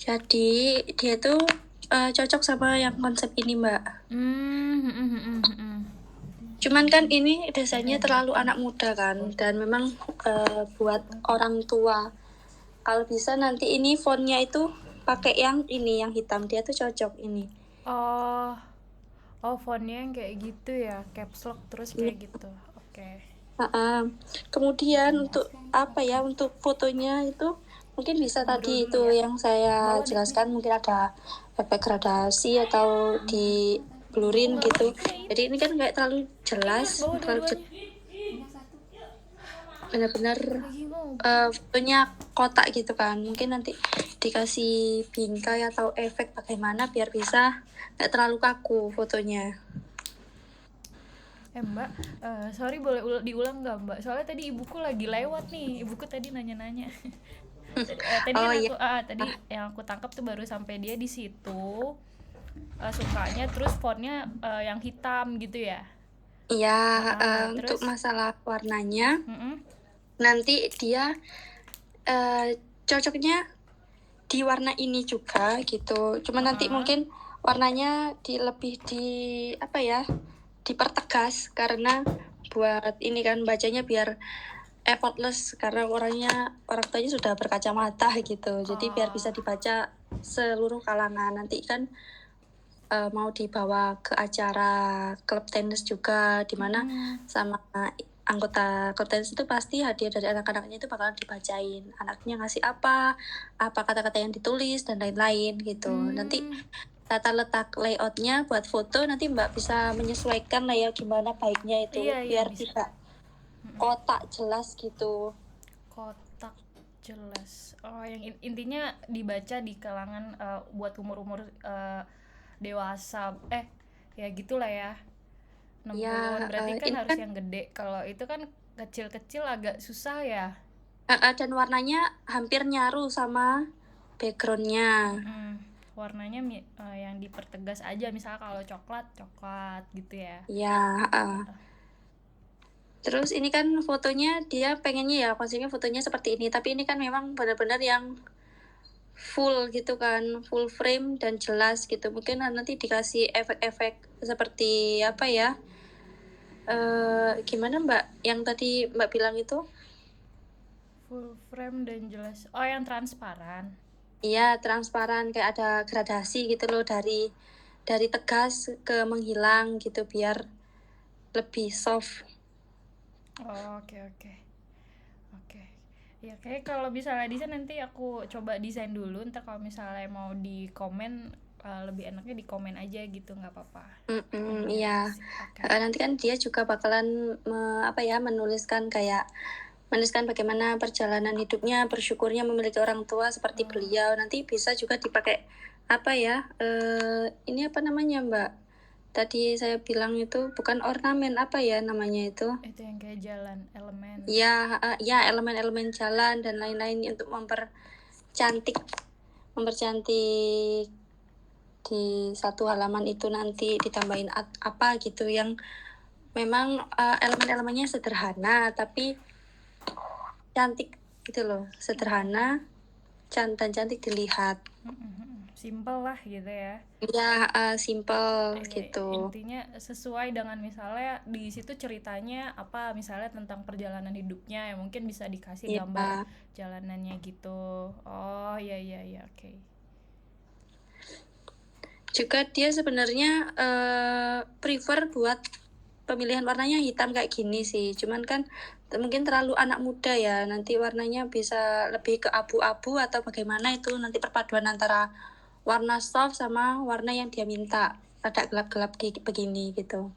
Jadi dia tuh cocok sama yang konsep ini Mbak. Cuman kan ini desainnya terlalu anak muda kan, dan memang buat orang tua. Kalau bisa nanti ini fontnya itu pakai yang ini, yang hitam, dia tuh cocok ini. Oh, fontnya yang kayak gitu ya, caps lock terus kayak gitu. Oke. Kemudian untuk apa ya, untuk fotonya itu mungkin bisa tadi itu yang saya jelaskan, mungkin ada efek gradasi atau di blurin gitu. Jadi ini kan kayak terlalu jelas, benar-benar fotonya kotak gitu kan. Mungkin nanti dikasih bingkai atau efek bagaimana biar bisa nggak terlalu kaku fotonya. Mbak, sorry boleh diulang nggak Mbak? Soalnya tadi ibuku lagi lewat nih, ibuku tadi nanya-nanya. Tadi kan Iya. tadi yang aku tangkap tuh baru sampai dia di situ sukanya terus fontnya yang hitam gitu ya. Iya, untuk Terus masalah warnanya mm-mm. nanti dia cocoknya di warna ini juga gitu. Cuma nanti mungkin warnanya lebih di apa ya, dipertegas karena buat ini kan bacanya biar effortless, karena orang tuanya sudah berkacamata gitu. Jadi biar bisa dibaca seluruh kalangan. Nanti kan mau dibawa ke acara klub tenis juga, dimana sama anggota klub tenis itu pasti hadiah dari anak-anaknya itu bakalan dibacain, anaknya ngasih apa kata-kata yang ditulis dan lain-lain gitu. Nanti tata letak layoutnya buat foto nanti Mbak bisa menyesuaikan lah ya gimana baiknya itu, biar tidak kotak jelas gitu. Kotak jelas. Oh, yang intinya dibaca di kalangan buat umur-umur dewasa. Ya gitulah ya. 60-an Ya, berarti kan ini harus kan yang gede. Kalau itu kan kecil-kecil agak susah ya. dan warnanya hampir nyaru sama backgroundnya. Warnanya yang dipertegas aja, misalnya kalau coklat coklat gitu ya. Ya, terus ini kan fotonya dia pengennya ya konsepnya fotonya seperti ini, tapi ini kan memang benar-benar yang full gitu kan, full frame dan jelas gitu. Mungkin nanti dikasih efek-efek seperti apa ya? Gimana Mbak? Yang tadi Mbak bilang itu? Full frame dan jelas. Oh, yang transparan. Iya, transparan kayak ada gradasi gitu loh, dari tegas ke menghilang gitu biar lebih soft. Oh, oke oke. Oke. Ya kayak kalau misalnya desain nanti aku coba desain dulu. Ntar kalau misalnya mau di komen lebih enaknya di komen aja gitu, nggak apa-apa. Iya. Oke. Nanti kan dia juga bakalan menuliskan bagaimana perjalanan hidupnya, bersyukurnya memiliki orang tua seperti beliau. Nanti bisa juga dipakai apa ya? Ini apa namanya Mbak? Tadi saya bilang itu bukan ornamen, apa ya namanya itu? Itu yang kayak jalan elemen. Ya elemen-elemen jalan dan lain-lain untuk mempercantik di satu halaman itu, nanti ditambahin apa gitu yang memang elemen-elemennya sederhana tapi cantik gitu loh, sederhana dan cantik dilihat. Simple lah gitu ya. Ya, simple gitu. Intinya sesuai dengan misalnya di situ ceritanya apa, misalnya tentang perjalanan hidupnya ya mungkin bisa dikasih gambar Ya, jalanannya gitu. Oh iya iya iya, oke. juga dia sebenarnya prefer buat pemilihan warnanya hitam kayak gini sih. Cuman kan mungkin terlalu anak muda ya. Nanti warnanya bisa lebih ke abu-abu atau bagaimana, itu nanti perpaduan antara warna soft sama warna yang dia minta. Ada gelap-gelap begini gitu.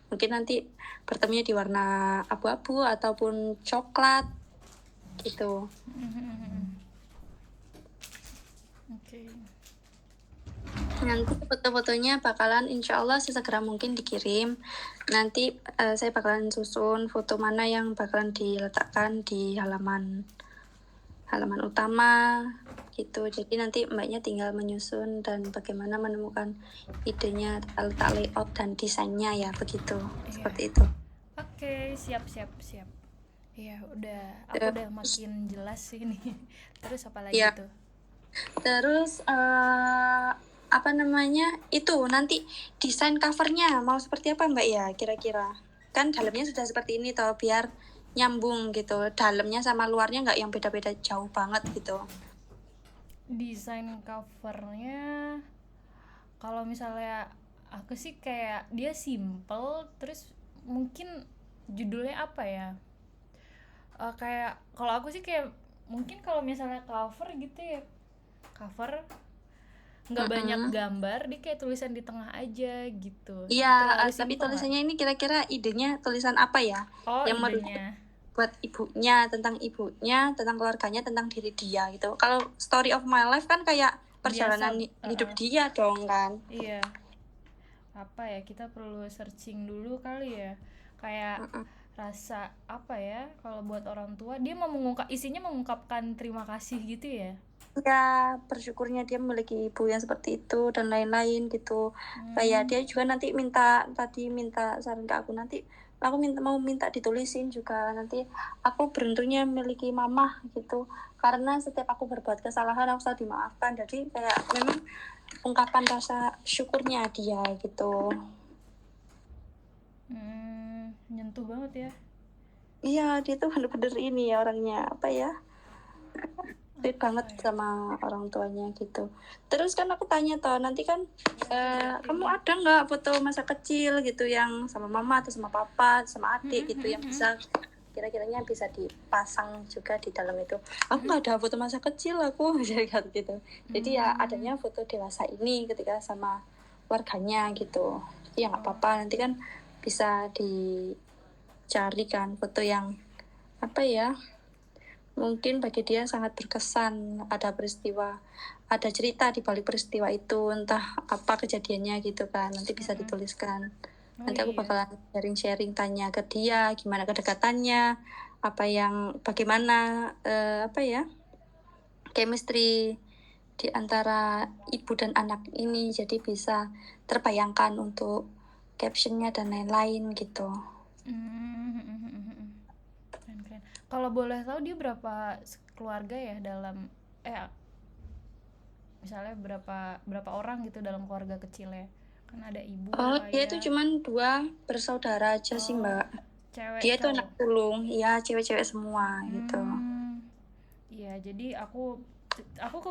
Mungkin nanti bertemunya di warna abu-abu ataupun coklat gitu. Oke. Nanti foto-fotonya bakalan insya Allah sesegera mungkin dikirim. Nanti saya bakalan susun foto mana yang bakalan diletakkan di halaman utama gitu. Jadi nanti mbaknya tinggal menyusun dan bagaimana menemukan idenya, letak layout dan desainnya ya begitu. Seperti itu. Oke, siap siap siap. Iya, aku udah Terus, makin jelas sih ini. Terus apa lagi ya, tuh? Terus apa namanya itu nanti desain covernya mau seperti apa Mbak ya kira-kira? Kan dalamnya sudah seperti ini toh biar nyambung gitu. Dalamnya sama luarnya nggak yang beda-beda jauh banget gitu. Desain covernya kalau misalnya aku sih kayak dia simple, terus mungkin judulnya apa ya, kayak kalau aku sih kayak mungkin kalau misalnya cover gitu ya, cover nggak banyak Mm-mm. gambar, dia kayak tulisan di tengah aja gitu. Iya, Terlalu tapi simple nggak? tulisannya ini kira-kira idenya tulisan apa ya? Oh, Yang menurut idenya buat ibunya, tentang keluarganya, tentang diri dia gitu. Kalau story of my life kan kayak biasa. perjalanan hidup dia dong kan. Iya, apa ya, kita perlu searching dulu kali ya, kayak Mm-mm. rasa apa ya, kalau buat orang tua dia mau isinya mengungkapkan terima kasih gitu ya. Ya, bersyukurnya dia memiliki ibu yang seperti itu dan lain-lain gitu. Kayak Hmm, dia juga nanti minta saran ke aku nanti aku mau minta ditulisin juga nanti aku beruntungnya memiliki mamah gitu karena setiap aku berbuat kesalahan aku selalu dimaafkan jadi kayak memang ungkapan rasa syukurnya dia gitu. nyentuh banget ya. Iya dia tuh bener-bener ini ya orangnya apa ya sweet Apa banget ya, sama orang tuanya gitu. Terus kan aku tanya toh nanti kan kamu ada nggak foto masa kecil gitu yang sama mama atau sama papa sama adik gitu yang bisa kira-kiranya bisa dipasang juga di dalam itu. Aku nggak ada foto masa kecil aku jadi gitu. Jadi ya adanya foto dewasa ini ketika sama warganya gitu. Jadi ya nggak oh, apa-apa nanti kan bisa dicari kan foto yang apa ya mungkin bagi dia sangat berkesan ada cerita di balik peristiwa itu entah apa kejadiannya gitu kan nanti bisa dituliskan oh nanti aku iya. bakalan sharing-sharing tanya ke dia gimana kedekatannya bagaimana apa ya chemistry di antara ibu dan anak ini jadi bisa terbayangkan untuk captionnya dan lain-lain gitu. Keren, keren. Kalau boleh tahu dia berapa keluarga ya dalam, eh misalnya berapa berapa orang gitu dalam keluarga kecilnya, kan ada ibu, Oh, dia itu ayah. cuman dua bersaudara aja sih, Oh, Mbak. cewek Dia itu anak cowok. sulung, ya cewek-cewek semua gitu. Iya, jadi aku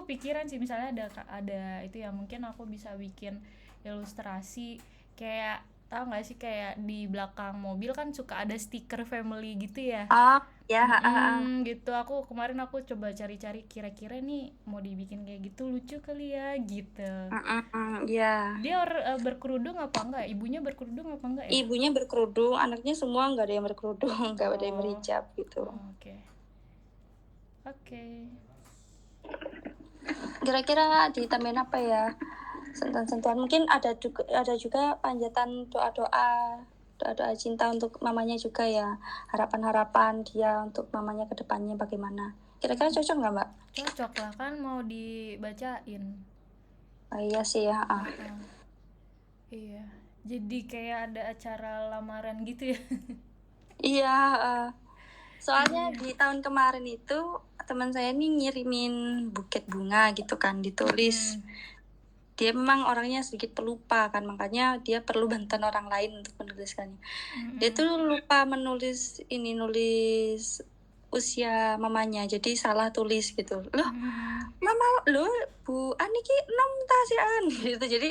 kepikiran sih misalnya ada itu ya, mungkin aku bisa bikin ilustrasi kayak, tahu nggak sih kayak di belakang mobil kan suka ada stiker family gitu ya. Oh, ya, Gitu. Aku coba cari-cari kira-kira nih mau dibikin kayak gitu lucu kali ya gitu. ya. Dia berkerudung apa enggak? Ibunya berkerudung apa enggak ya? Ibunya berkerudung, anaknya semua nggak ada yang berkerudung, nggak ada yang Oh, berhijab gitu. oke. Oke. Kira-kira ditambahin apa ya? Sentuhan-sentuhan. Mungkin ada juga panjatan doa-doa cinta untuk mamanya juga ya. Harapan-harapan dia untuk mamanya ke depannya bagaimana. Kira-kira cocok nggak, Mbak? Cocok lah, kan mau dibacain. Oh, iya sih ya. Heeh. Iya. Jadi kayak ada acara lamaran gitu ya. Iya, soalnya Iya. di tahun kemarin itu teman saya ini ngirimin buket bunga gitu kan, ditulis. Mm-mm. Dia memang orangnya sedikit pelupa kan, makanya dia perlu bantuan orang lain untuk menuliskannya. Dia Mm-mm. tuh lupa nulis usia mamanya, jadi salah tulis gitu. Loh, Mm-mm. mama lo Bu Ani ki nom tasian gitu. Jadi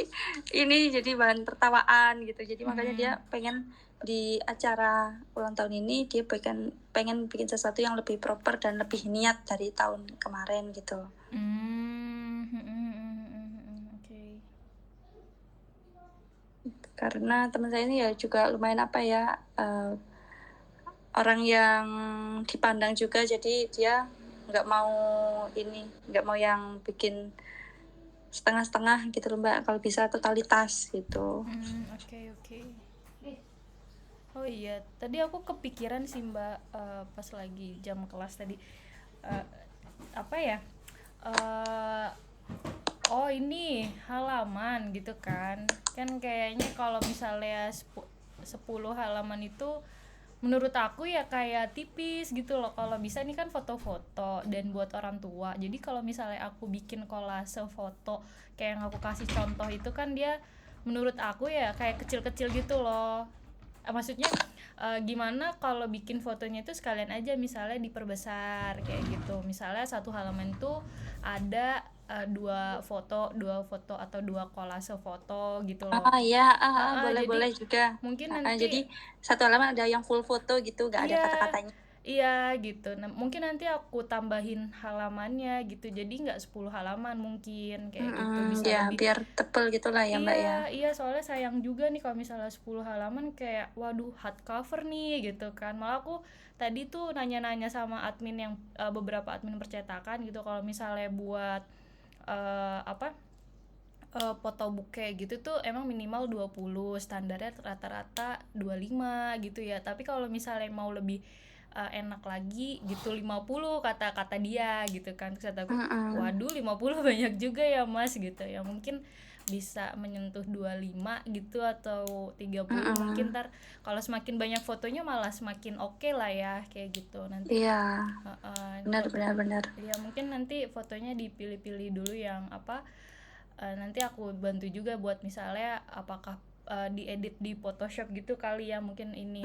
ini jadi bahan tertawaan gitu. Jadi makanya dia Mm-mm. pengen di acara ulang tahun ini dia pengen bikin sesuatu yang lebih proper dan lebih niat dari tahun kemarin gitu. Oke. Karena teman saya ini ya juga lumayan apa ya orang yang dipandang juga jadi dia nggak mau yang bikin setengah-setengah gitu loh Mbak kalau bisa totalitas gitu. Oke, oke. Oh iya, tadi aku kepikiran sih Mbak, pas lagi jam kelas tadi. Eh, apa ya? Eh, oh ini halaman gitu kan. Kan kayaknya kalau misalnya 10 halaman itu menurut aku ya kayak tipis gitu loh. Kalau bisa nih kan foto-foto dan buat orang tua, jadi kalau misalnya aku bikin kolase foto kayak yang aku kasih contoh itu kan dia menurut aku ya kayak kecil-kecil gitu loh. Maksudnya gimana kalau bikin fotonya itu sekalian aja misalnya diperbesar kayak gitu, misalnya satu halaman tuh ada dua foto atau dua kolase foto gitu loh. Iya, boleh Jadi boleh juga. mungkin nanti Jadi satu halaman ada yang full foto gitu, nggak ada iya kata-katanya. iya gitu. Nah, mungkin nanti aku tambahin halamannya gitu, jadi nggak 10 halaman mungkin kayak gitu, bisa Ya lebih. biar tebel gitulah ya Mbak ya. Iya, soalnya sayang juga nih kalau misalnya 10 halaman kayak waduh hardcover nih gitu kan. Malah aku tadi tuh nanya-nanya sama admin yang beberapa admin percetakan gitu, kalau misalnya buat apa photobook kayak gitu tuh emang minimal 20, standarnya rata-rata 25 gitu ya. Tapi kalau misalnya mau lebih enak lagi gitu 50 kata-kata dia gitu kan. Terus kata aku, waduh 50 banyak juga ya Mas gitu ya. Mungkin bisa menyentuh 25 gitu atau 30 mungkin. Ntar kalau semakin banyak fotonya malah semakin oke lah ya kayak gitu nanti. Iya, benar Foto, benar benar. ya mungkin nanti fotonya dipilih-pilih dulu yang apa. Nanti aku bantu juga buat misalnya apakah diedit di Photoshop gitu kali ya, mungkin ini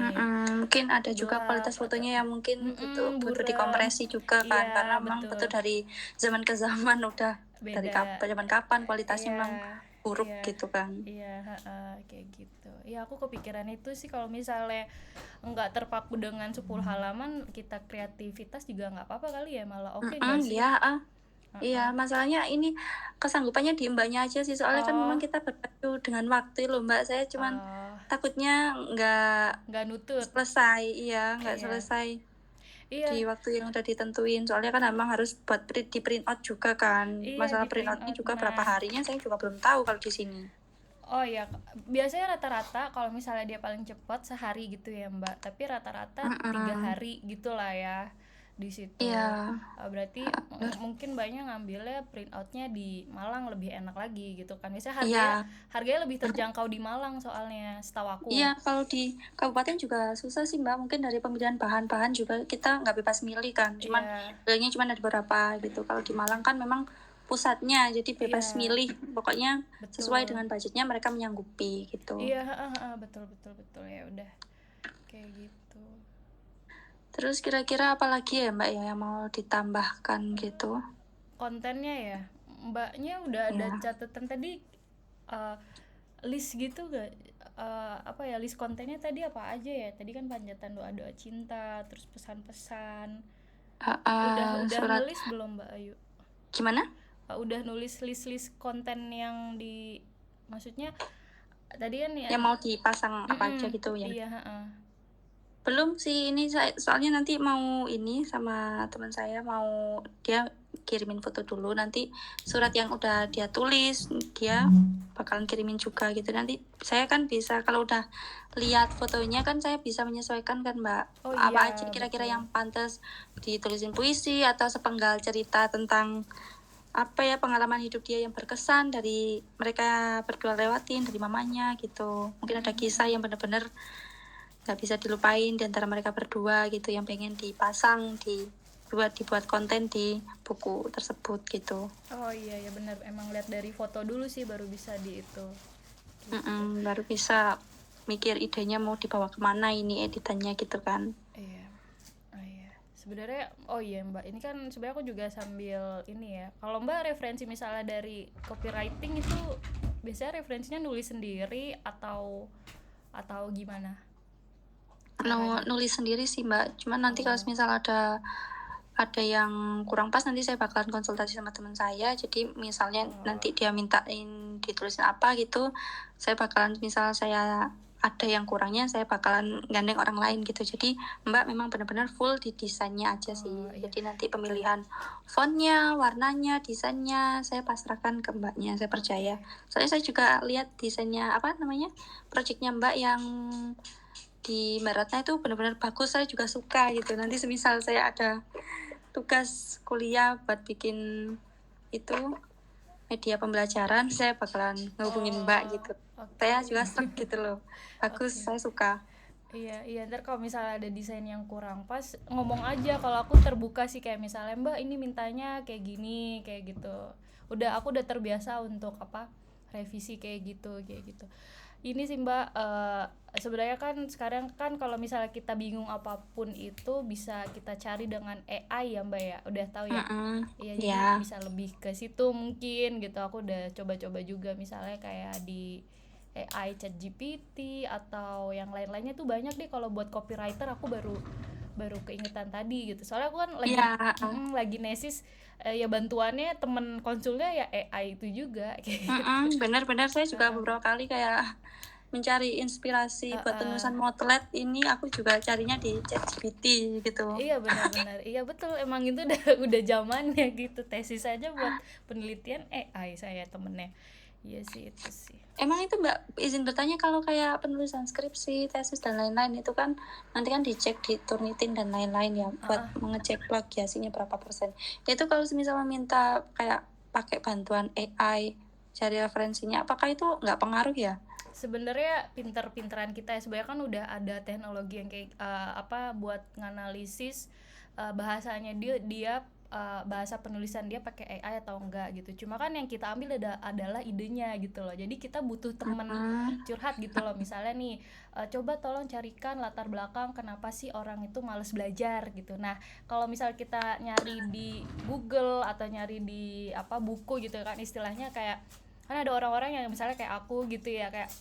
Mungkin ada juga gelap kualitas atau fotonya yang mungkin butuh buram. dikompresi juga kan, Iya karena memang betul betul, dari zaman ke zaman udah dari beda. zaman kapan kualitasnya Iya memang buruk iya gitu kan. iya, kayak gitu ya. Aku kepikiran itu sih, kalau misalnya nggak terpaku dengan 10 halaman, kita kreativitas juga nggak apa-apa kali ya, malah oke nggak sih? Iya, iya, masalahnya ini kesanggupannya di Mbaknya aja sih, soalnya kan memang Oh kita berpacu dengan waktu loh Mbak. Saya cuman oh takutnya nggak nutut. selesai, iya, nggak Iya selesai iya di waktu yang udah ditentuin. Soalnya kan memang harus buat di print out juga kan. iya, di Masalah print print outnya out. juga berapa Nah, harinya saya juga belum tahu kalau di sini. oh ya, biasanya rata-rata kalau misalnya dia paling cepat sehari gitu ya Mbak, tapi rata-rata 3 hari gitulah ya di situ. Iya, Berarti bener. mungkin banyak ngambilnya print outnya di Malang lebih enak lagi gitu kan. Biasanya harganya Iya, harganya lebih terjangkau di Malang soalnya setahu aku. iya, kalau di kabupaten juga susah sih Mbak. Mungkin dari pemilihan bahan-bahan juga kita nggak bebas milih kan. Cuman Iya, belinya cuma ada beberapa gitu. Kalau di Malang kan memang pusatnya, jadi bebas iya, milih. Pokoknya sesuai betul. dengan budgetnya mereka menyanggupi gitu. Iya, betul betul betul ya udah kayak gitu. Terus kira-kira apa lagi ya Mbak ya yang mau ditambahkan gitu? Kontennya ya, Mbaknya udah ada Ya. catatan tadi, uh, list gitu gak? Apa ya, list kontennya tadi apa aja ya? Tadi kan panjatan doa-doa cinta, terus pesan-pesan. Udah Surat nulis belum Mbak Ayu? gimana? Udah nulis list-list konten yang di, maksudnya tadi kan ya. Yang mau dipasang apa aja gitu ya? Iya, Belum sih, ini saya soalnya nanti mau ini sama teman saya, mau dia kirimin foto dulu, nanti surat yang udah dia tulis dia bakalan kirimin juga gitu. Nanti saya kan bisa, kalau udah lihat fotonya kan saya bisa menyesuaikan kan Mbak, Oh apa iya aja kira-kira betul. yang pantas ditulisin puisi atau sepenggal cerita tentang apa ya, pengalaman hidup dia yang berkesan dari mereka berdua lewatin dari mamanya gitu. Mungkin ada kisah yang benar-benar nggak bisa dilupain di antara mereka berdua gitu, yang pengen dipasang dibuat konten di buku tersebut gitu. Oh iya ya benar, emang lihat dari foto dulu sih baru bisa di itu gitu. Baru bisa mikir idenya mau dibawa kemana ini editannya gitu kan. Iya. Oh iya. Sebenarnya oh iya Mbak, ini kan sebenarnya aku juga sambil ini ya. Kalau Mbak referensi misalnya dari copywriting itu biasanya referensinya nulis sendiri atau gimana caranya? Nulis sendiri sih Mbak, cuman nanti kalau Oh. misal ada yang kurang pas, nanti saya bakalan konsultasi sama teman saya. Jadi misalnya nanti dia mintain ditulisin apa gitu, saya bakalan, misal saya ada yang kurangnya, saya bakalan gandeng orang lain gitu. Jadi Mbak memang benar-benar full di desainnya aja sih. Oh iya. Jadi nanti pemilihan fontnya, warnanya, desainnya saya pasrahkan ke Mbaknya, saya percaya. Soalnya saya juga lihat desainnya apa namanya, projectnya Mbak yang di Meratnya itu benar-benar bagus, saya juga suka gitu. Nanti semisal saya ada tugas kuliah buat bikin itu media pembelajaran, saya bakalan ngehubungin Mbak gitu. Saya juga Oke. sek gitu loh, bagus, Oke. saya suka. Iya, ntar kalau misalnya ada desain yang kurang pas, ngomong aja. Kalau aku terbuka sih, kayak misalnya Mbak ini mintanya kayak gini, kayak gitu. Aku udah terbiasa untuk apa, revisi kayak gitu. Ini sih Mbak, sebenarnya kan sekarang kan kalau misalnya kita bingung apapun itu bisa kita cari dengan AI ya Mbak ya, udah tahu ya. Mm-mm. Iya, jadi Ya. bisa lebih ke situ mungkin gitu. Aku udah coba-coba juga, misalnya kayak di AI ChatGPT atau yang lain-lainnya tuh banyak deh. Kalau buat copywriter aku baru baru keingetan tadi gitu. Soalnya aku kan lagi Iya. lagi nesis, ya bantuannya temen konsulnya ya AI itu juga kayak gitu. Benar-benar saya juga Heeh. beberapa kali kayak mencari inspirasi buat Heeh. penulisan motlet ini aku juga carinya di ChatGPT gitu. Iya benar-benar, iya betul, emang itu udah udah zamannya gitu. Tesis aja buat penelitian AI saya temennya. Iya sih, itu sih. Emang itu Mbak izin bertanya kalau kayak penulisan skripsi, tesis dan lain-lain itu kan nanti kan dicek di Turnitin dan lain-lain ya buat mengecek plagiasinya berapa persen. Itu kalau misalnya minta kayak pakai bantuan AI cari referensinya, apakah itu nggak pengaruh ya? Sebenarnya pinter-pinteran kita ya, sebenarnya kan udah ada teknologi yang kayak apa buat nganalisis bahasanya dia bahasa penulisan dia pakai AI atau enggak gitu. Cuma kan yang kita ambil adalah idenya gitu loh. Jadi kita butuh temen curhat gitu loh. Misalnya nih, coba tolong carikan latar belakang kenapa sih orang itu malas belajar gitu. Nah, kalau misal kita nyari di Google atau nyari di apa buku gitu kan, istilahnya kayak kan ada orang-orang yang misalnya kayak aku gitu ya, kayak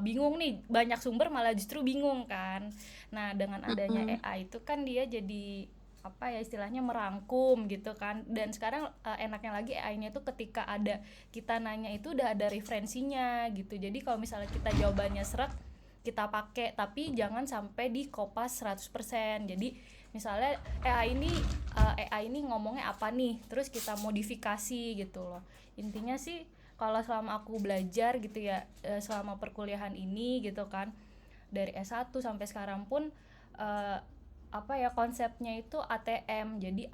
bingung nih, banyak sumber malah justru bingung kan. Nah, dengan adanya AI itu kan dia jadi apa ya, istilahnya merangkum gitu kan. Dan sekarang enaknya lagi AI-nya itu ketika ada kita nanya itu udah ada referensinya gitu. Jadi kalau misalnya kita jawabannya seret, kita pakai, tapi jangan sampai di kopas 100%. Jadi misalnya AI ini ngomongnya apa nih, terus kita modifikasi gitu loh. Intinya sih kalau selama aku belajar gitu ya, selama perkuliahan ini gitu kan, dari S1 sampai sekarang pun apa ya, konsepnya itu ATM. Jadi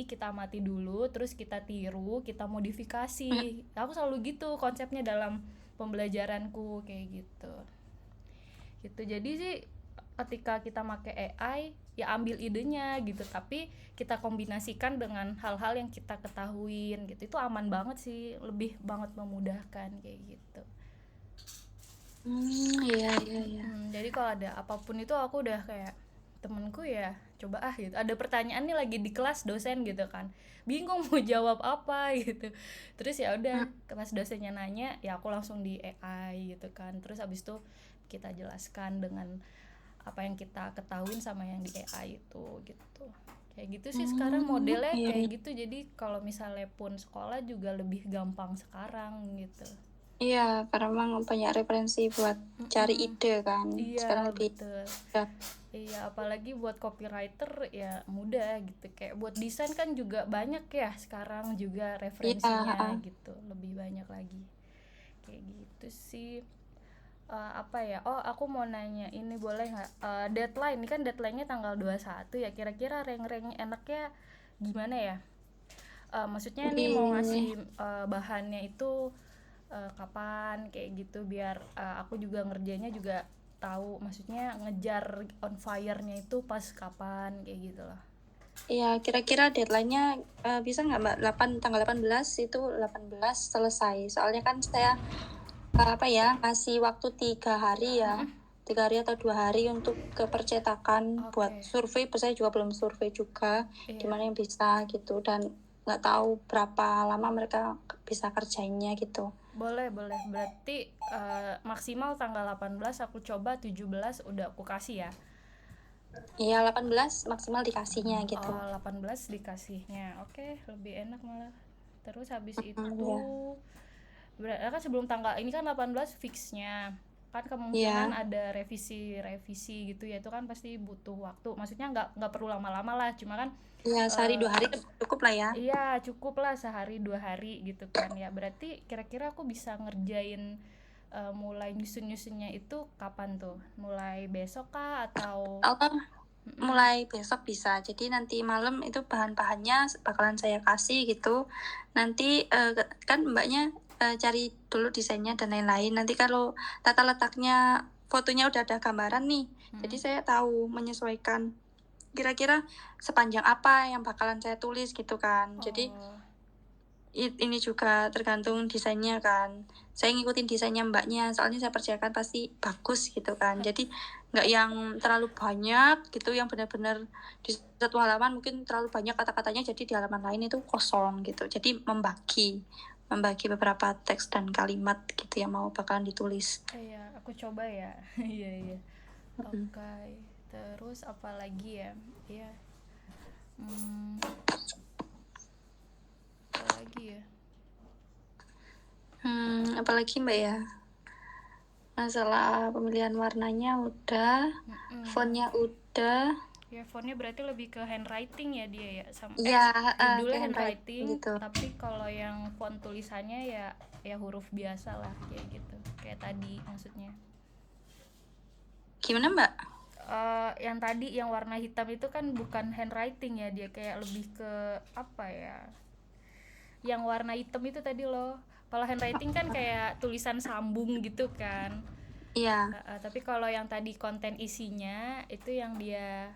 kita amati dulu, terus kita tiru, kita modifikasi. Aku selalu gitu konsepnya dalam pembelajaranku kayak gitu. Gitu. Jadi sih ketika kita pakai AI ya ambil idenya gitu, tapi kita kombinasikan dengan hal-hal yang kita ketahuin gitu. Itu aman banget sih, lebih banget memudahkan kayak gitu. Iya. Jadi kalau ada apapun itu aku udah kayak temenku ya coba gitu. Ada pertanyaan nih lagi di kelas dosen gitu kan, bingung mau jawab apa gitu. Terus ya udah pas dosennya nanya ya aku langsung di AI gitu kan. Terus abis itu kita jelaskan dengan apa yang kita ketahuin sama yang di AI itu gitu. Kayak gitu sih sekarang modelnya Iya. kayak gitu. Jadi kalau misalnya pun sekolah juga lebih gampang sekarang gitu. Iya, karena memang banyak referensi buat cari ide kan. Sekarang Iya lebih betul. ya. Iya, apalagi buat copywriter ya mudah gitu. Kayak buat desain kan juga banyak ya sekarang juga referensinya Iya. gitu. Lebih banyak lagi. Kayak gitu sih. Apa ya? Oh, aku mau nanya ini boleh nggak? Deadline, ini kan deadline-nya tanggal 21 ya. Kira-kira rank-rank enaknya gimana ya? Maksudnya nih mau ngasih bahannya itu kapan kayak gitu, biar aku juga ngerjainnya juga tahu, maksudnya ngejar on fire-nya itu pas kapan kayak gitu loh. Iya, kira-kira deadline-nya bisa nggak Mbak? Tanggal 18 itu 18 selesai. Soalnya kan saya apa ya, ngasih waktu 3 hari ya. 3 hari atau 2 hari untuk ke percetakan buat survei. Saya juga belum survei juga gimana yang bisa gitu, dan nggak tahu berapa lama mereka bisa kerjainnya gitu. Boleh. Berarti maksimal tanggal 18, aku coba 17 udah aku kasih ya. Iya, 18 maksimal dikasihnya gitu. 18 dikasihnya. Oke, lebih enak malah. Terus habis itu Ya. berarti kan sebelum tanggal ini kan 18 fixnya. Kan kemungkinan ada revisi gitu ya, itu kan pasti butuh waktu. Maksudnya nggak perlu lama-lama lah, cuma kan Iya, sehari 2 hari cukup lah ya. Iya, cukup lah sehari 2 hari gitu kan ya. Berarti kira-kira aku bisa ngerjain mulai nyusun-nyusunnya itu kapan tuh? Mulai besok kah atau mulai besok bisa. Jadi nanti malam itu bahan-bahannya bakalan saya kasih gitu. Nanti kan Mbaknya cari dulu desainnya dan lain-lain. Nanti kalau tata letaknya fotonya udah ada gambaran nih. Jadi saya tahu menyesuaikan kira-kira sepanjang apa yang bakalan saya tulis gitu kan. Jadi Oh, ini juga tergantung desainnya kan. Saya ngikutin desainnya mbaknya, soalnya saya percayakan pasti bagus gitu kan. Jadi nggak yang terlalu banyak gitu, yang benar-benar di satu halaman mungkin terlalu banyak kata-katanya, jadi di halaman lain itu kosong gitu. Jadi membagi beberapa teks dan kalimat gitu yang mau bakalan ditulis. iya, aku coba ya. Iya, iya. Oke. Terus apa lagi ya? Iya. Hmm, apa lagi ya? Apalagi mbak ya, masalah pemilihan warnanya udah, fontnya udah. Ya, fontnya berarti lebih ke handwriting ya dia ya, sama Ya, judulnya kayak handwriting gitu. tapi kalau yang font tulisannya ya huruf biasa lah kayak gitu, kayak tadi maksudnya. Gimana mbak? Yang tadi yang warna hitam itu kan bukan handwriting ya, dia kayak lebih ke apa ya, yang warna hitam itu tadi loh. Kalau handwriting kan kayak tulisan sambung gitu kan. Iya. Tapi kalau yang tadi konten isinya itu yang dia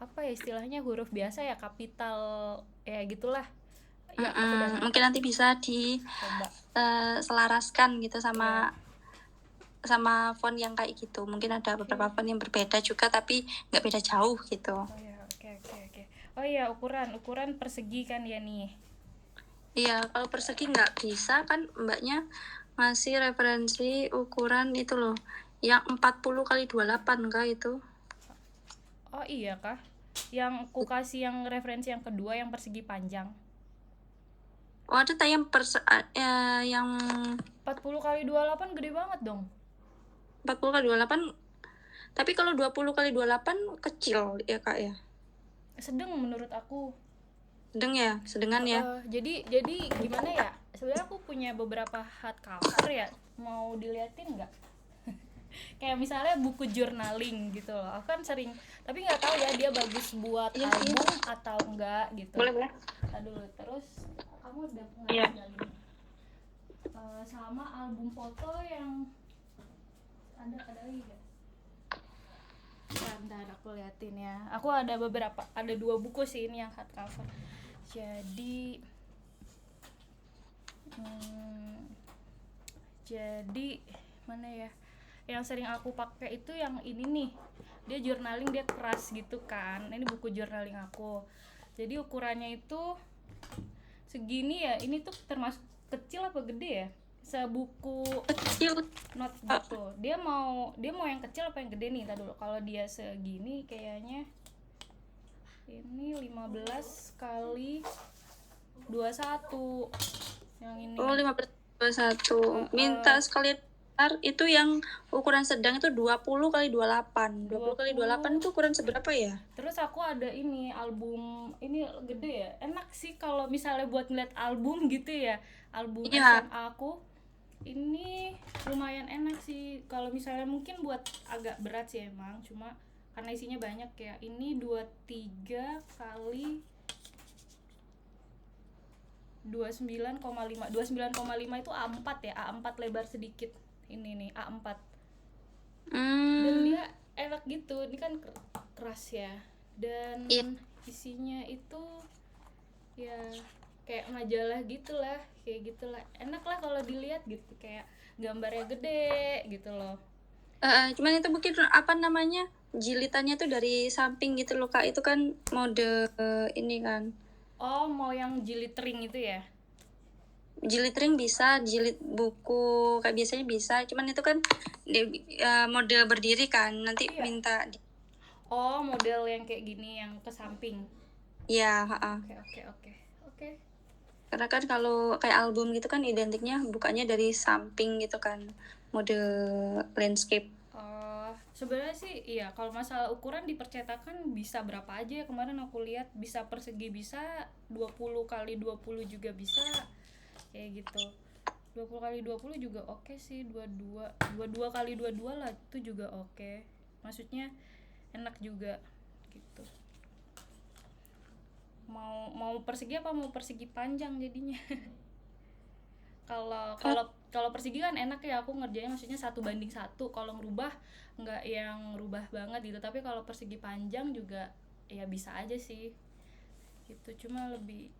apa ya istilahnya, huruf biasa ya, kapital ya gitulah. Ya aku udah nangkep. Mungkin nanti bisa Coba. selaraskan gitu Iya. sama font yang kayak gitu. Mungkin ada beberapa font yang berbeda juga tapi nggak beda jauh gitu. Oh ya, oke. Oh iya, ukuran persegi kan ya nih. Iya, kalau persegi nggak bisa kan mbaknya ngasih referensi ukuran itu loh, yang 40 kali 28 kah itu? Oh iya kah? Yang aku kasih yang referensi yang kedua yang persegi panjang. Oh ada yang yang 40 kali 28 gede banget dong. 40 kali 28, tapi kalau 20 kali 28 kecil ya kak ya? Sedang menurut aku. Sedengan ya. Jadi gimana ya? Sebenarnya aku punya beberapa hardcover ya. Mau diliatin nggak? Kayak misalnya buku journaling gitu loh. Aku kan sering, tapi nggak tahu ya dia bagus buat album atau enggak gitu. Boleh. Dulu terus kamu udah pernah Iya. tinggalin sama album foto yang ada lagi gak? Bentar aku liatin ya. Aku ada beberapa, ada 2 buku sih ini yang hardcover. Jadi mana ya? Yang sering aku pakai itu yang ini nih. Dia journaling, dia keras gitu kan. Ini buku journaling aku. Jadi ukurannya itu segini ya. Ini tuh termasuk kecil apa gede ya? Sebuku Kecil. not gitu. Dia mau yang kecil apa yang gede nih? Tadi dulu. Kalau dia segini kayaknya ini 15 kali 21 yang ini. Oh, 15/21. Minta sekalian itu yang ukuran sedang itu 20 kali 28. 20 kali 28 itu ukuran seberapa ya? Terus aku ada ini album, ini gede ya. Enak sih kalau misalnya buat ngeliat album gitu ya. Album Iya. SMA aku. Ini lumayan enak sih. Kalau misalnya mungkin buat agak berat sih emang, cuma karena isinya banyak ya. Ini 23 kali 29,5. 29,5 itu A4 ya. A4 lebar sedikit. Ini nih A4. Dan dia enak gitu. Ini kan keras ya. Dan isinya itu ya kayak majalah gitulah, kayak gitulah. Enak lah kalau dilihat gitu, kayak gambarnya gede gitu loh. Cuman itu mungkin apa namanya, jilitannya tuh dari samping gitu loh kak. Itu kan mode ini kan. Oh, mau yang jilid ring itu ya? Jilid ring bisa, jilid buku kayak biasanya bisa. Cuman itu kan mode berdiri kan. Nanti Iya. minta. Oh, model yang kayak gini yang ke samping. Ya. Oke. Karena kan kalau kayak album gitu kan identiknya bukanya dari samping gitu kan, mode landscape. Sebenarnya sih iya, kalau masalah ukuran di percetakan bisa berapa aja ya, kemarin aku lihat bisa persegi, bisa 20 kali 20 juga bisa, kayak gitu. 20 kali 20 juga oke sih. 22 kali 22 lah itu juga oke. Maksudnya enak juga gitu. Mau persegi apa mau persegi panjang jadinya? kalau kalau persegi kan enak ya, aku ngerjainnya maksudnya 1:1. Kalau ngerubah nggak yang rubah banget gitu, tapi kalau persegi panjang juga ya bisa aja sih gitu. Cuma lebih,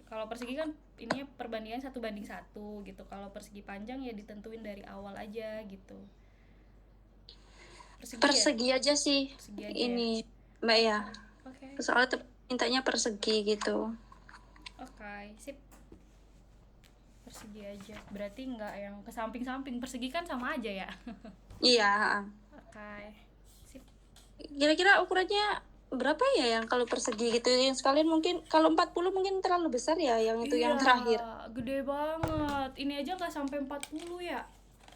kalau persegi kan ininya perbandingan 1:1 gitu. Kalau persegi panjang ya ditentuin dari awal aja gitu. Persegi ya, Persegi aja sih persegi aja ya. ini Mbak ya. Oke. Soalnya mintanya persegi gitu. Oke, sip. Persegi aja. Berarti nggak yang ke samping-samping. Persegi kan sama aja ya. Iya. Oke. Sip. Kira-kira ukurannya berapa ya yang kalau persegi gitu? Yang sekalian mungkin kalau 40 mungkin terlalu besar ya yang itu yang terakhir. Gede banget. Ini aja nggak sampai 40 ya.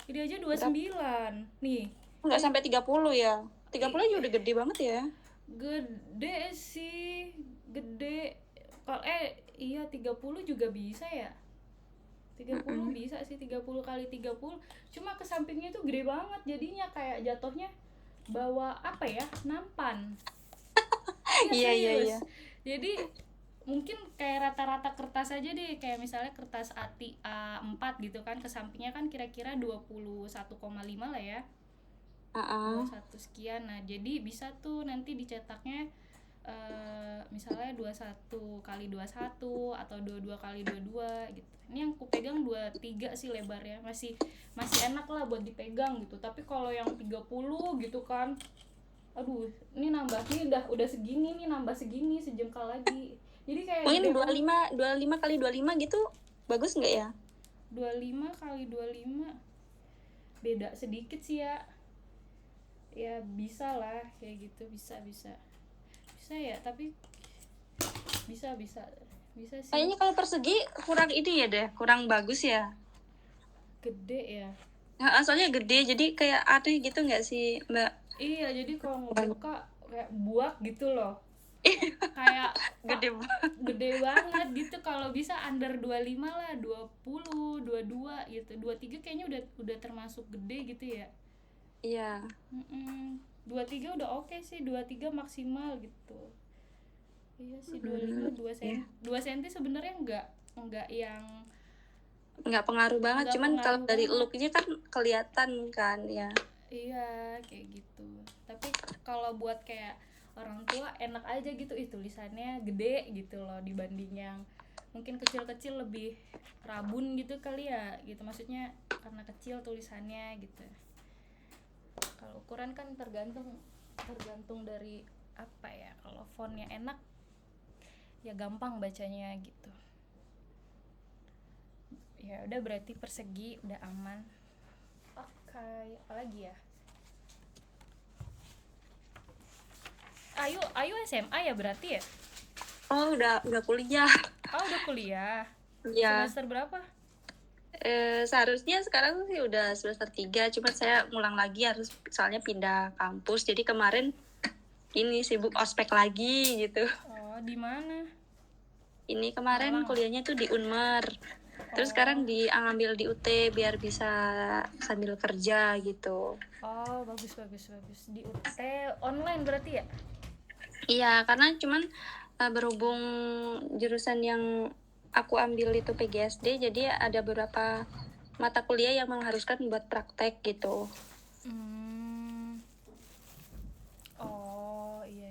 Ini aja 29. Nih. Nggak sampai 30 ya. 30 aja udah gede banget ya. Gede sih. Gede. Kalau iya 30 juga bisa ya. 30 bisa sih, 30 kali 30. Cuma ke sampingnya itu gede banget. Jadinya kayak jatuhnya bawa apa ya? Nampan. Iya. Jadi mungkin kayak rata-rata kertas aja deh, kayak misalnya kertas A4 gitu kan, ke sampingnya kan kira-kira 21,5 lah ya. 21 sekian. Nah, jadi bisa tuh nanti dicetaknya misalnya 21 kali 21 atau 22 kali 22 gitu. Ini yang aku pegang 23 sih lebarnya. Masih enak lah buat dipegang gitu. Tapi kalau yang 30 gitu kan, aduh, ini nambahnya udah segini nih, nambah segini sejengkal lagi. Jadi kayak mungkin 25 kali 25 gitu bagus nggak ya? 25 kali 25 beda sedikit sih ya. Ya bisa lah kayak gitu, bisa ya, tapi bisa sih. Kayaknya kalau persegi kurang ini ya deh, kurang bagus ya. Gede ya. Nah, soalnya gede jadi kayak aneh gitu nggak sih Mbak? Iya, jadi kalau ngebuka kayak buak gitu loh. Kayak gede banget gitu. Kalau bisa under 25 lah, 20, 22 gitu. 23 kayaknya udah termasuk gede gitu ya. Iya. 23 udah oke sih, 23 maksimal gitu. Iya sih, 25 2 cm sebenarnya enggak yang nggak pengaruh banget, cuman kalau dari looknya kan kelihatan kan ya. Iya, kayak gitu. Tapi kalau buat kayak orang tua enak aja gitu, tulisannya gede gitu loh, dibanding yang mungkin kecil-kecil lebih rabun gitu kali ya gitu. Maksudnya karena kecil tulisannya gitu. Kalau ukuran kan tergantung dari apa ya. Kalau fontnya enak ya gampang bacanya gitu. Ya udah, berarti persegi udah aman. Oke, apalagi ya? Ayu SMA ya berarti ya? Oh, udah kuliah. Oh, udah kuliah. Ya. Semester berapa? Seharusnya sekarang sih udah semester 3, cuma saya ngulang lagi harus soalnya pindah kampus. Jadi kemarin ini sibuk ospek lagi gitu. Oh, di mana? Ini kemarin kuliahnya tuh di Unmer. Terus sekarang diambil di UT biar bisa sambil kerja gitu. Oh, bagus. Di UT online berarti ya? Iya, karena cuman berhubung jurusan yang aku ambil itu PGSD, jadi ada beberapa mata kuliah yang mengharuskan buat praktek gitu. Oh, iya.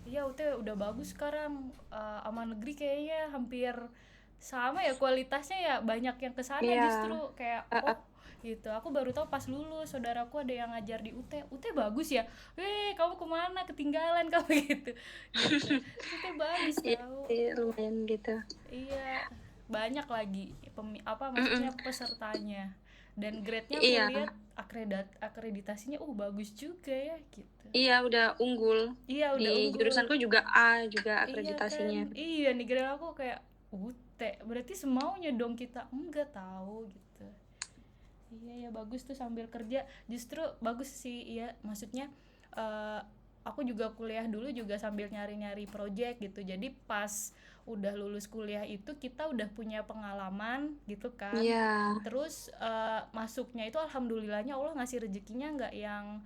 Iya, UT udah bagus sekarang. Sama negeri kayaknya hampir sama ya kualitasnya ya, banyak yang kesana justru kayak gitu. Aku baru tahu pas lulus, saudaraku ada yang ngajar di UT bagus ya. Kamu kemana, ketinggalan kamu gitu. UT bagus tahu. Iya, lumayan gitu. Iya, banyak lagi maksudnya pesertanya, dan grade-nya aku lihat akreditasinya bagus juga ya gitu. Iya, udah unggul. Iya, udah di unggul. Jurusanku juga A juga akreditasinya. Iya nih, grade aku kayak UT, berarti semaunya dong kita, enggak tahu gitu. Iya ya, bagus tuh sambil kerja, justru bagus sih. Iya, maksudnya aku juga kuliah dulu juga sambil nyari-nyari project gitu. Jadi pas udah lulus kuliah itu kita udah punya pengalaman gitu kan. Iya. Terus masuknya itu alhamdulillahnya Allah ngasih rezekinya nggak yang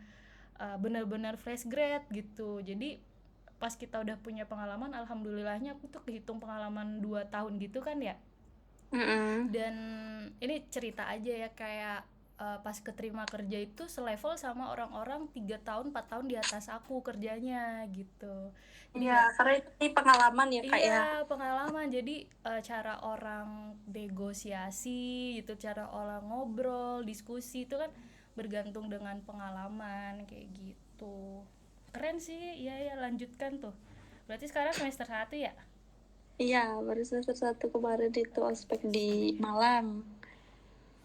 benar-benar fresh grade gitu. Jadi pas kita udah punya pengalaman, alhamdulillahnya aku tuh kehitung pengalaman 2 tahun gitu kan ya. Dan ini cerita aja ya, kayak pas keterima kerja itu selevel sama orang-orang 3 tahun 4 tahun di atas aku kerjanya gitu. Jadi Iya, kayak karena ini pengalaman ya Kak ya. iya, pengalaman. Jadi cara orang negosiasi gitu, cara orang ngobrol, diskusi itu kan bergantung dengan pengalaman kayak gitu. Keren sih. Iya ya, lanjutkan tuh. Berarti sekarang semester 1 ya? Iya, baru semester 1 kemarin itu ospek di Malang.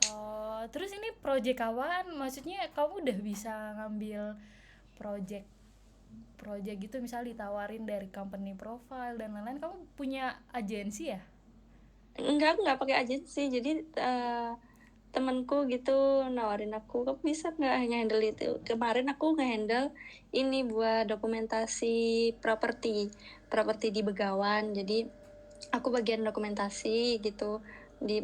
Oh, terus ini project kawan? Maksudnya kamu udah bisa ngambil project project gitu, misal ditawarin dari company profile dan lain-lain. Kamu punya agensi ya? Enggak pakai agensi. Jadi temanku gitu nawarin aku, kamu bisa nggak nge-handle itu. Kemarin aku nge-handle ini buat dokumentasi properti di Begawan. Jadi aku bagian dokumentasi gitu,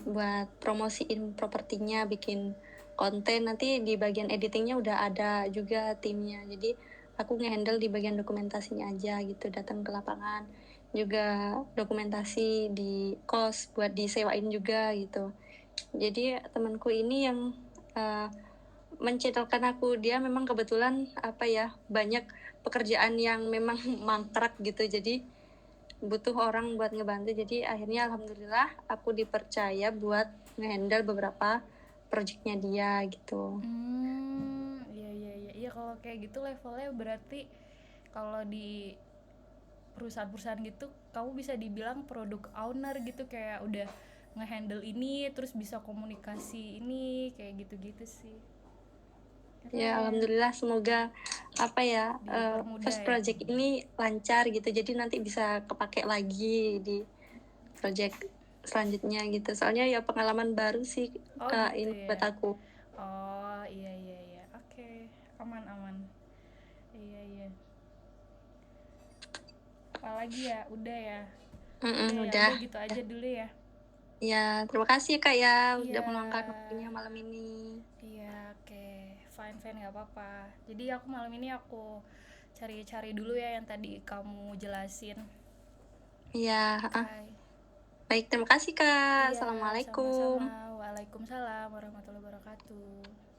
buat promosiin propertinya, bikin konten. Nanti di bagian editingnya udah ada juga timnya, jadi aku nge-handle di bagian dokumentasinya aja gitu, datang ke lapangan juga, dokumentasi di kos buat disewain juga gitu. Jadi temanku ini yang uh, mencetalkan aku, dia memang kebetulan apa ya, banyak pekerjaan yang memang mangkrak gitu, jadi butuh orang buat ngebantu. Jadi akhirnya alhamdulillah aku dipercaya buat ngehandle beberapa projectnya dia gitu. Iya iya iya. Iya, kalau kayak gitu levelnya berarti kalau di perusahaan-perusahaan gitu kamu bisa dibilang product owner gitu, kayak udah ngehandle ini terus bisa komunikasi ini kayak gitu-gitu sih. Ya Keren. alhamdulillah, semoga apa ya, Dipermudah first ya. project ini lancar gitu, jadi nanti bisa kepake lagi di project selanjutnya gitu. Soalnya ya pengalaman baru sih Oh Kak gitu ini buat ya. aku. Oh iya iya iya. Oke, aman aman. Iya iya. Apalagi ya, udah ya. Udah ya, Udah. udah gitu aja dulu ya. Ya, terima kasih Kak ya udah Iya. meluangkan waktunya malam ini. Iya, oke. Fine, fine, nggak apa-apa. Jadi aku malam ini aku cari-cari dulu ya yang tadi kamu jelasin. Iya, Oke. baik, terima kasih Kak. Iya, Assalamualaikum. sama-sama. Waalaikumsalam warahmatullahi wabarakatuh.